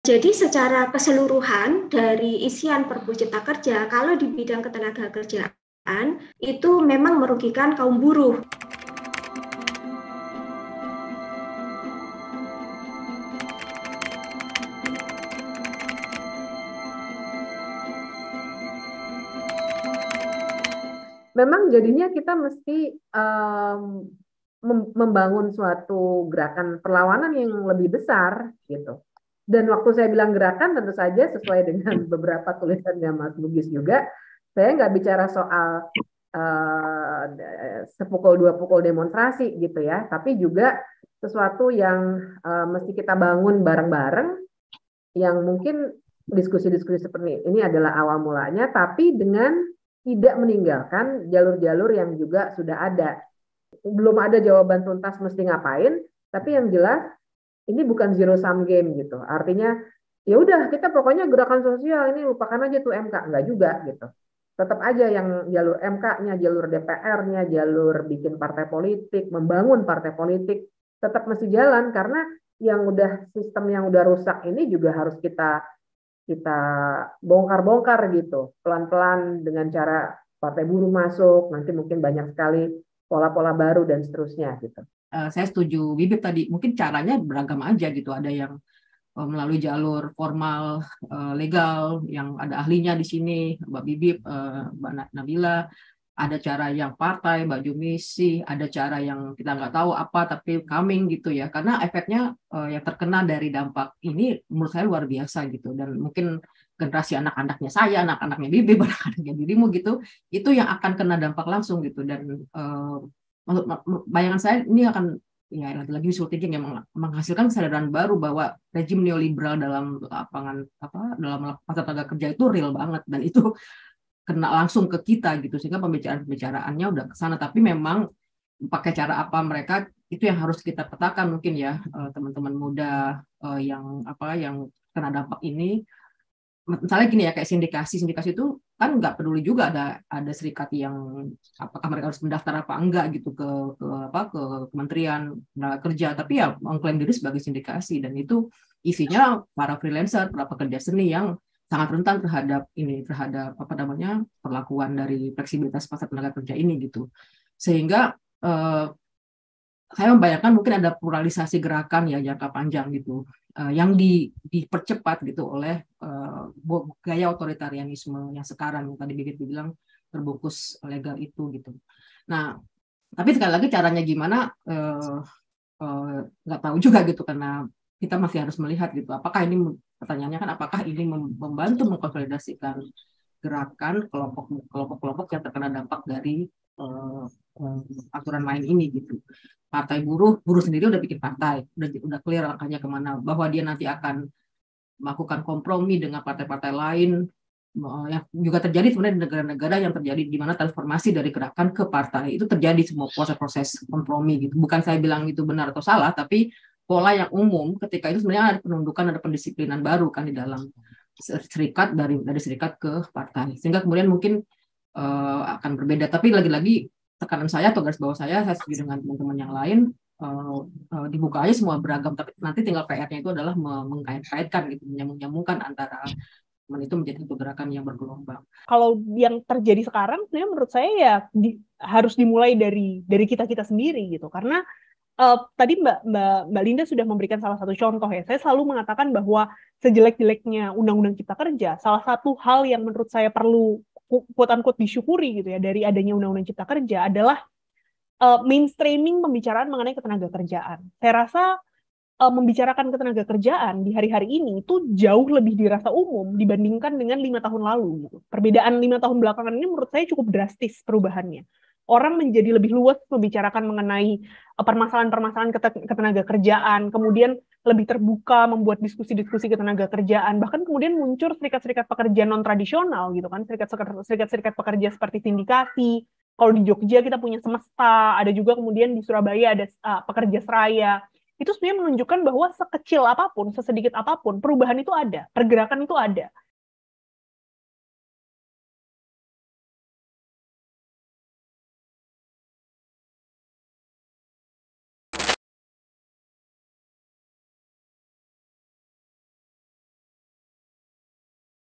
Jadi secara keseluruhan dari isian Perpu Cipta Kerja, kalau di bidang ketenagakerjaan itu memang merugikan kaum buruh. Memang jadinya kita mesti membangun suatu gerakan perlawanan yang lebih besar gitu. Dan waktu saya bilang gerakan, tentu saja sesuai dengan beberapa tulisannya Mas Bugis juga, saya nggak bicara soal sepukul dua pukul demonstrasi gitu ya, tapi juga sesuatu yang mesti kita bangun bareng-bareng, yang mungkin diskusi-diskusi seperti ini adalah awal mulanya, tapi dengan tidak meninggalkan jalur-jalur yang juga sudah ada. Belum ada jawaban tuntas mesti ngapain, tapi yang jelas ini bukan zero sum game gitu. Artinya ya udah kita pokoknya gerakan sosial ini lupakan aja tuh MK, enggak juga gitu. Tetap aja yang jalur MK-nya, jalur DPR-nya, jalur bikin partai politik, membangun partai politik tetap mesti jalan, karena yang udah sistem yang udah rusak ini juga harus kita bongkar-bongkar gitu pelan-pelan dengan cara partai buruh masuk, nanti mungkin banyak sekali pola-pola baru dan seterusnya gitu. Saya setuju Bibip tadi, mungkin caranya beragam aja gitu, ada yang melalui jalur formal legal yang ada ahlinya di sini, Mbak Bibip, Mbak Nabila, ada cara yang partai, Mbak Jumisi, ada cara yang kita nggak tahu apa tapi coming gitu ya, karena efeknya yang terkena dari dampak ini menurut saya luar biasa gitu, dan mungkin generasi anak-anaknya saya, anak-anaknya Bibip, anak-anaknya dirimu gitu, itu yang akan kena dampak langsung gitu. Dan bayangan saya ini akan ya lagi-lagi visual thinking yang menghasilkan kesadaran baru bahwa rejim neoliberal dalam lapangan dalam pasar tenaga kerja itu real banget, dan itu kena langsung ke kita gitu, sehingga pembicaraannya udah ke sana. Tapi memang pakai cara apa mereka itu yang harus kita petakan mungkin ya, teman-teman muda yang kena dampak ini. Misalnya gini ya, kayak sindikasi itu kan nggak peduli juga ada serikat yang apakah mereka harus mendaftar apa enggak gitu ke Kementerian Tenaga Kerja, tapi ya mengklaim diri sebagai sindikasi, dan itu isinya para freelancer, para pekerja seni yang sangat rentan terhadap perlakuan dari fleksibilitas pasar tenaga kerja ini gitu. Sehingga saya membayangkan mungkin ada pluralisasi gerakan ya jangka panjang gitu, yang dipercepat gitu oleh gaya otoritarianisme yang sekarang yang tadi Bibit bilang terbungkus legal itu gitu. Nah, tapi sekali lagi caranya gimana nggak tahu juga gitu, karena kita masih harus melihat gitu, apakah ini, pertanyaannya kan apakah ini membantu mengkonsolidasikan gerakan kelompok-kelompok yang terkena dampak dari aturan main ini gitu. Partai buruh sendiri udah bikin partai, udah clear langkahnya kemana, bahwa dia nanti akan melakukan kompromi dengan partai-partai lain, yang juga terjadi sebenarnya di negara-negara yang terjadi di mana transformasi dari gerakan ke partai itu terjadi semua proses-proses kompromi gitu. Bukan saya bilang itu benar atau salah, tapi pola yang umum ketika itu sebenarnya ada penundukan, ada pendisiplinan baru kan di dalam serikat, dari serikat ke partai, sehingga kemudian mungkin akan berbeda. Tapi lagi-lagi tekanan saya atau garis bawah saya setuju dengan teman-teman yang lain, dibuka aja semua beragam, tapi nanti tinggal PR-nya itu adalah mengkait-kaitkan gitu, menyambung-nyambungkan antara itu menjadi satu gerakan yang bergelombang. Kalau yang terjadi sekarang sebenarnya menurut saya ya harus dimulai dari kita sendiri gitu, karena tadi Mbak Linda sudah memberikan salah satu contoh ya. Saya selalu mengatakan bahwa sejelek-jeleknya Undang-Undang Cipta Kerja, salah satu hal yang menurut saya perlu quote-unquote disyukuri gitu ya dari adanya Undang-Undang Cipta Kerja adalah mainstreaming pembicaraan mengenai ketenagakerjaan. Saya rasa membicarakan ketenagakerjaan di hari-hari ini itu jauh lebih dirasa umum dibandingkan dengan 5 tahun lalu. Gitu. Perbedaan 5 tahun belakangan ini menurut saya cukup drastis perubahannya. Orang menjadi lebih luas membicarakan mengenai permasalahan-permasalahan ketenagakerjaan, kemudian lebih terbuka membuat diskusi-diskusi ketenagakerjaan, bahkan kemudian muncul serikat-serikat pekerja non-tradisional gitu kan, serikat-serikat pekerja seperti sindikasi. Kalau di Jogja kita punya Semesta, ada juga kemudian di Surabaya ada Pekerja Seraya. Itu sebenarnya menunjukkan bahwa sekecil apapun, sesedikit apapun, perubahan itu ada, pergerakan itu ada.